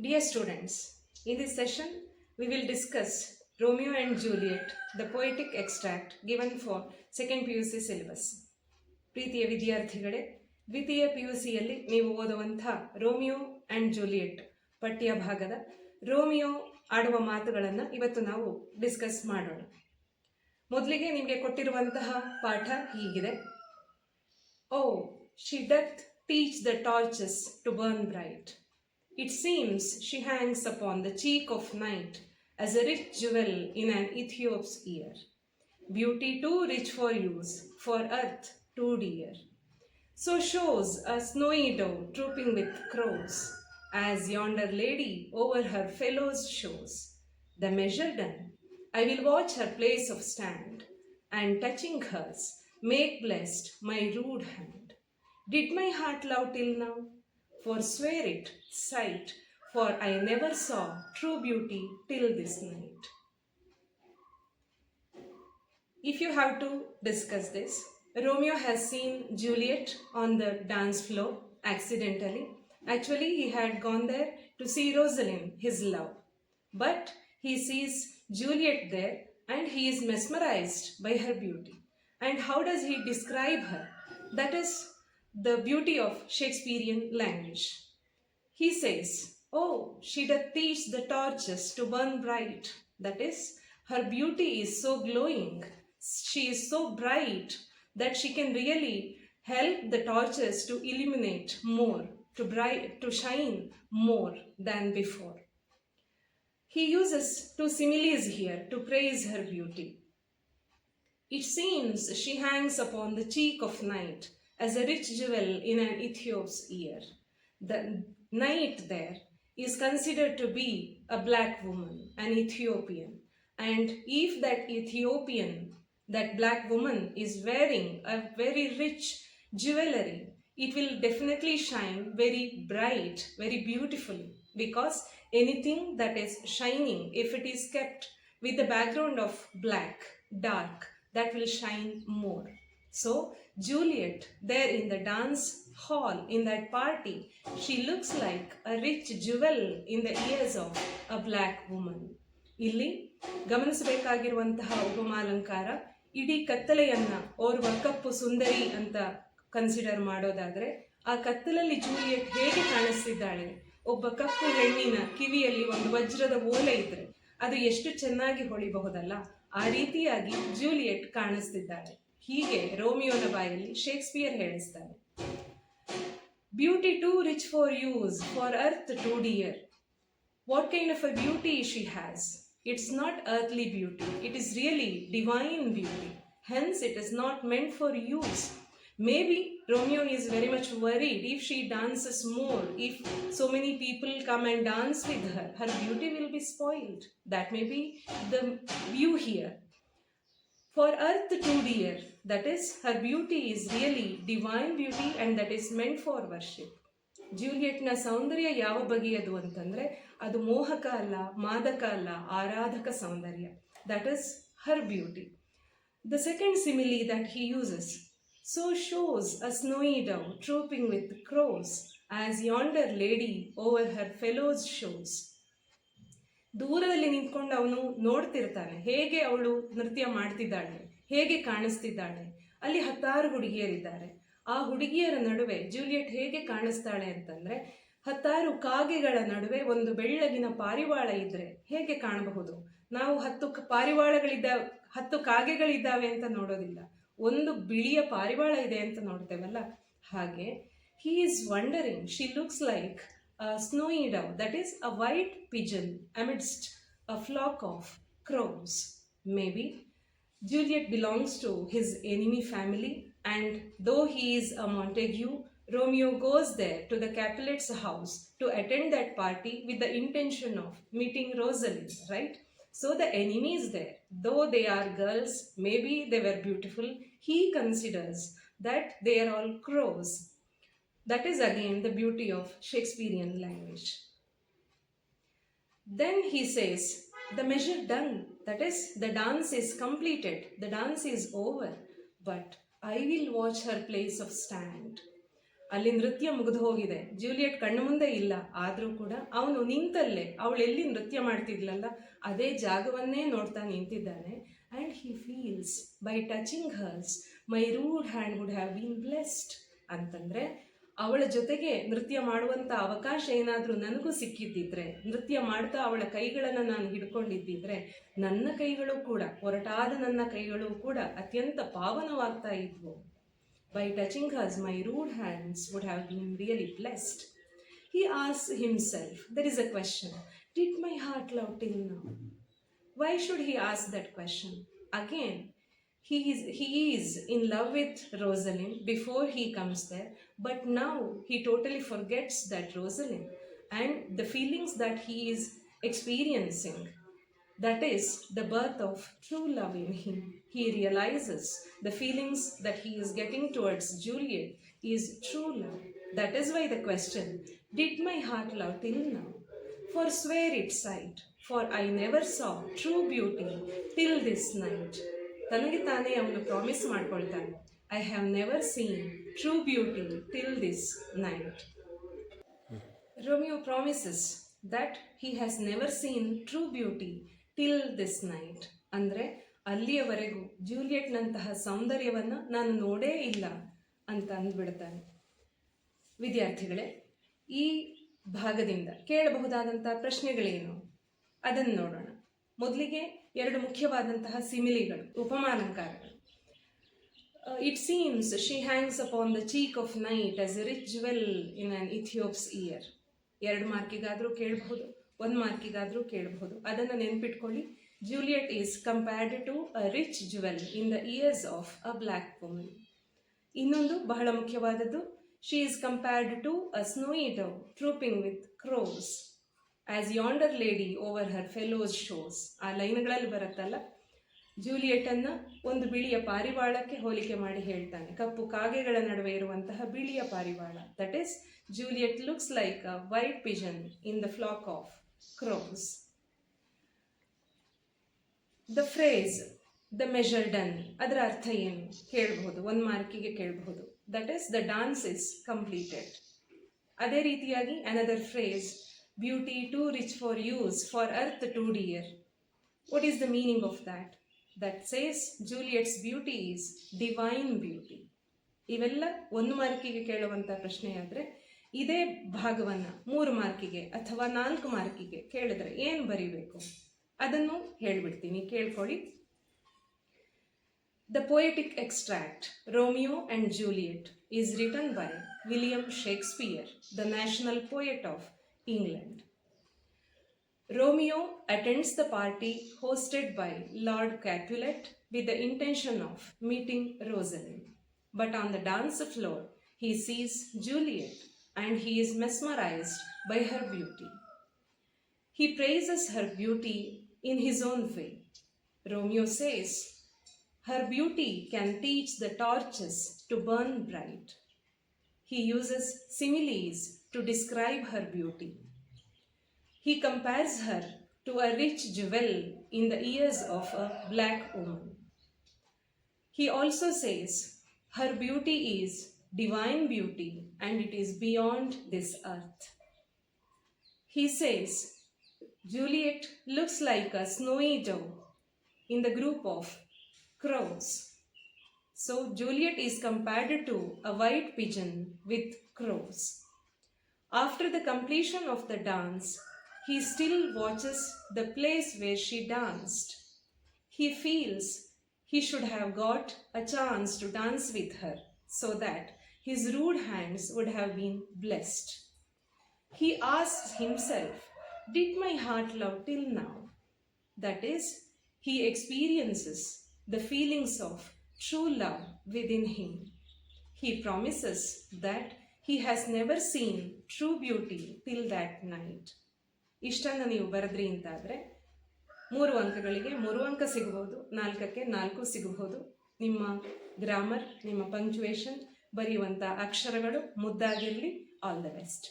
Dear students, in this session we will discuss Romeo and Juliet, the poetic extract given for second PUC syllabus. ಪ್ರೀತಿಯ ವಿದ್ಯಾರ್ಥಿಗಳೇ, ದ್ವಿತೀಯ PUCಯಲ್ಲಿ ನೀವು ಓದುವಂಥ Romeo and Juliet ಪಠ್ಯ ಭಾಗದ Romeo ಆಡುವ ಮಾತುಗಳನ್ನು ಇವತ್ತು ನಾವು ಡಿಸ್ಕಸ್ ಮಾಡೋಣ. ಮೊದಲಿಗೆ ನಿಮಗೆ ಕೊಟ್ಟಿರುವಂತಹ ಪಾಠ ಹೀಗಿದೆ. Oh, she doth teach the torches to burn bright. It seems she hangs upon the cheek of night as a rich jewel in an Ethiop's ear. Beauty too rich for use, for earth too dear. So shows a snowy dove trooping with crows, as yonder lady over her fellows shows. The measure done, I will watch her place of stand, and touching hers, make blessed my rude hand. Did my heart love till now? Forswear it, sight, for I never saw true beauty till this night. If you have to discuss this, Romeo has seen Juliet on the dance floor accidentally. Actually, he had gone there to see Rosalind, his love. But he sees Juliet there and he is mesmerized by her beauty. And how does he describe her? That is the beauty of Shakespearean language. He says, oh, she doth teach the torches to burn bright. That is, her beauty is so glowing, she is so bright that she can really help the torches to illuminate more, to shine more than before. He uses two similes here to praise her beauty. It seems she hangs upon the cheek of night as a rich jewel in an Ethiop's ear. The night there is considered to be a black woman, an Ethiopian. And if that Ethiopian, that black woman is wearing a very rich jewelry, it will definitely shine very bright, very beautifully. Because anything that is shining, if it is kept with the background of black, dark, that will shine more. So Juliet, there in the dance hall, in that party, she looks like a rich jewel in the ears of a black woman. ಇಲ್ಲಿ ಗಮನಿಸಬೇಕಾಗಿರುವಂತಹ ಉಪಮಾಲಂಕಾರ, ಇಡೀ ಕತ್ತಲೆಯನ್ನ ಓರ್ವ ಕಪ್ಪು ಸುಂದರಿ ಅಂತ consider ಮಾಡೋದಾದ್ರೆ, ಆ ಕತ್ತಲಲ್ಲಿ Juliet ಹೇಗೆ ಕಾಣಿಸ್ತಿದ್ದಾಳೆ? ಒಬ್ಬ ಕಪ್ಪು ಹೆಣ್ಣಿನ ಕಿವಿಯಲ್ಲಿ ಒಂದು ವಜ್ರದ ಓಲೆ ಇದ್ರೆ ಅದು ಎಷ್ಟು ಚೆನ್ನಾಗಿ ಹೊಳಿಬಹುದಲ್ಲ, ಆ ರೀತಿಯಾಗಿ ಜೂಲಿಯಟ್ ಕಾಣಿಸ್ತಿದ್ದಾಳೆ. ಹೀಗೆ ರೋಮಿಯೋನ ಬಾಯಲ್ಲಿ ಶೇಕ್ಸ್ಪಿಯರ್ ಹೇಳಿಸ್ತಾರೆ. Beauty too rich for use, for earth too dear. What kind of a beauty she has? It's not earthly beauty, it is really divine beauty. Hence it is not meant for use. Maybe Romeo is very much worried if she dances more, if so many people come and dance with her, her beauty will be spoiled. That may be the view here. For earth too dear, that is, her beauty is really divine beauty and that is meant for worship. ಜೂಲಿಯಟ್ನ ಸೌಂದರ್ಯ ಯಾವ ಬಗೆಯದು ಅಂತಂದ್ರೆ ಅದು ಮೋಹಕ ಅಲ್ಲ, ಮಾದಕ ಅಲ್ಲ, ಆರಾಧಕ ಸೌಂದರ್ಯ. That is her beauty. The second simile that he uses, so shows a snowy dove trooping with crows, as yonder lady over her fellows shows. ದೂರದಲ್ಲಿ ನಿಂತ್ಕೊಂಡು ಅವನು ನೋಡ್ತಿರ್ತಾನೆ, ಹೇಗೆ ಅವಳು ನೃತ್ಯ ಮಾಡ್ತಿದ್ದಾಳೆ, ಹೇಗೆ ಕಾಣಿಸ್ತಿದ್ದಾಳೆ. ಅಲ್ಲಿ 10 ಹುಡುಗಿಯರಿದ್ದಾರೆ. ಆ ಹುಡುಗಿಯರ ನಡುವೆ ಜೂಲಿಯಟ್ ಹೇಗೆ ಕಾಣಿಸ್ತಾಳೆ ಅಂತಂದ್ರೆ, 10 ಕಾಗೆಗಳ ನಡುವೆ ಒಂದು ಬೆಳ್ಳಗಿನ ಪಾರಿವಾಳ ಇದ್ರೆ ಹೇಗೆ ಕಾಣಬಹುದು? ನಾವು 10 ಕಾಗೆಗಳಿದ್ದಾವೆ ಅಂತ ನೋಡೋದಿಲ್ಲ, ಒಂದು ಬಿಳಿಯ ಪಾರಿವಾಳ ಇದೆ ಅಂತ ನೋಡ್ತೇವಲ್ಲ, ಹಾಗೆ he is wondering, she looks like a snowy dove, that is a white pigeon amidst a flock of crows. Maybe Juliet belongs to his enemy family, and though he is a Montague, Romeo goes there to the Capulet's house to attend that party with the intention of meeting Rosalind, right? So the enemy is there. Though they are girls, maybe they were beautiful, he considers that they are all crows. That is again the beauty of Shakespearean language. Then he says, the measure done, that is, the dance is completed, the dance is over, but I will watch her place of stand. ಅಲ್ಲಿ ನೃತ್ಯ ಮುಗಿದು ಹೋಗಿದೆ, Juliet ಕಣ್ಣು ಮುಂದೆ ಇಲ್ಲ, ಆದರೂ ಕೂಡ ಅವನು ನಿಂತಲ್ಲೇ ಅವಳು ಎಲ್ಲಿ ನೃತ್ಯ ಮಾಡ್ತಿದ್ಲಲ್ಲ ಅದೇ ಜಾಗವನ್ನೇ ನೋಡ್ತಾ ನಿಂತಿದ್ದಾನೆ. And he feels by touching hours my rude hand would have been blessed. ಅಂತಂದರೆ ಅವಳ ಜೊತೆಗೆ ನೃತ್ಯ ಮಾಡುವಂಥ ಅವಕಾಶ ಏನಾದರೂ ನನಗೂ ಸಿಕ್ಕಿದ್ದಿದ್ರೆ, ನೃತ್ಯ ಮಾಡ್ತಾ ಅವಳ ಕೈಗಳನ್ನು ನಾನು ಹಿಡ್ಕೊಂಡಿದ್ದಿದ್ರೆ, ನನ್ನ ಕೈಗಳು ಕೂಡ, ಹೊರಟಾದ ನನ್ನ ಕೈಗಳು ಕೂಡ ಅತ್ಯಂತ ಪಾವನವಾಗ್ತಾ ಇದ್ವು. By touching hers, my rude hands would have been really blessed. He asks himself, there is a question, did my heart love till now? Why should he ask that question? Again, he is in love with Rosalind before he comes there, but now he totally forgets that Rosalind and the feelings that he is experiencing. That is the birth of true love in him. He realizes the feelings that he is getting towards Juliet is true love. That is why the question, did my heart love till now? Forswear its sight, for I never saw true beauty till this night. ತನಗೆ ತಾನೇ ಅವನು promise ಮಾಡ್ಕೊಳ್ತಾನೆ, I have never seen true beauty till this night. Romeo promises that he has never seen true beauty till this night. ಅಂದರೆ ಅಲ್ಲಿಯವರೆಗೂ ಜೂಲಿಯಟ್ನಂತಹ ಸೌಂದರ್ಯವನ್ನು ನಾನು ನೋಡೇ ಇಲ್ಲ ಅಂತ ಅಂದ್ಬಿಡ್ತಾನೆ. ವಿದ್ಯಾರ್ಥಿಗಳೇ, ಈ ಭಾಗದಿಂದ ಕೇಳಬಹುದಾದಂಥ ಪ್ರಶ್ನೆಗಳೇನು ಅದನ್ನು ನೋಡೋಣ. ಮೊದಲಿಗೆ 2 ಮುಖ್ಯವಾದಂತಹ ಸಿಮಿಲಿಗಳು, ಉಪಮಾಲಂಕಾರಗಳು. It seems she hangs upon the cheek of night as a rich jewel in an Ethiop's ear. 2 ಮಾರ್ಕಿಗಾದರೂ ಕೇಳಬಹುದು, 1 ಮಾರ್ಕಿಗಾದರೂ ಕೇಳಬಹುದು. ಅದನ್ನು ನೆನ್ಪಿಟ್ಕೊಳ್ಳಿ. Juliet is compared to a rich jewel in the ears of a black woman. ಇನ್ನೊಂದು ಬಹಳ ಮುಖ್ಯವಾದದ್ದು, she is compared to a snowy dove trooping with crows as yonder lady over her fellows shows. ಆ ಲೈನ್ಗಳಲ್ಲಿ ಬರುತ್ತಲ್ಲ, ಜೂಲಿಯಟನ್ನು ಒಂದು ಬಿಳಿಯ ಪಾರಿವಾಳಕ್ಕೆ ಹೋಲಿಕೆ ಮಾಡಿ ಹೇಳ್ತಾನೆ, ಕಪ್ಪು ಕಾಗೆಗಳ ನಡುವೆ ಇರುವಂತಹ ಬಿಳಿಯ ಪಾರಿವಾಳ. That is Juliet looks like a white pigeon in the flock of crows. The phrase the measure done, ಅದರ ಅರ್ಥ ಏನು ಕೇಳಬಹುದು, 1 ಮಾರ್ಕಿಗೆ ಕೇಳಬಹುದು. That is the dance is completed. ಅದೇ ರೀತಿಯಾಗಿ another phrase, beauty too rich for use, for earth too dear. What is the meaning of that? That says Juliet's beauty is divine beauty. ಇವೆಲ್ಲ 1 ಮಾರ್ಕಿಗೆ ಕೇಳುವಂಥ ಪ್ರಶ್ನೆಯಾದರೆ, ಇದೇ ಭಾಗವನ್ನು 3 ಮಾರ್ಕಿಗೆ ಅಥವಾ 4 ಮಾರ್ಕಿಗೆ ಕೇಳಿದ್ರೆ ಏನು ಬರೀಬೇಕು ಅದನ್ನು ಹೇಳ್ಬಿಡ್ತೀನಿ, ಕೇಳ್ಕೊಳ್ಳಿ. The poetic extract Romeo and Juliet is written by William Shakespeare, the national poet of England. Romeo attends the party hosted by Lord Capulet with the intention of meeting Rosalind. But on the dance floor, he sees Juliet and he is mesmerized by her beauty. He praises her beauty in his own way. Romeo says, her beauty can teach the torches to burn bright. He uses similes to describe her beauty. He compares her to a rich jewel in the ears of a black woman. He also says, her beauty is divine beauty and it is beyond this earth. He says, Juliet looks like a snowy dove in the group of crows. So Juliet is compared to a white pigeon with crows. After the completion of the dance, he still watches the place where she danced. He feels he should have got a chance to dance with her so that his rude hands would have been blessed. He asks himself, did my heart love till now? That is, he experiences the feelings of true love within him. He promises that he has never seen true beauty till that night. ಇಷ್ಟನ್ನು ನೀವು ಬರೆದ್ರಿ ಅಂತಾದರೆ 3 ಅಂಕಗಳಿಗೆ 3 ಅಂಕ ಸಿಗಬಹುದು, 4ಕ್ಕೆ 4 ಸಿಗಬಹುದು. ನಿಮ್ಮ grammar, ನಿಮ್ಮ punctuation, ಬರೆಯುವಂಥ ಅಕ್ಷರಗಳು ಮುದ್ದಾಗಿರಲಿ. All the best.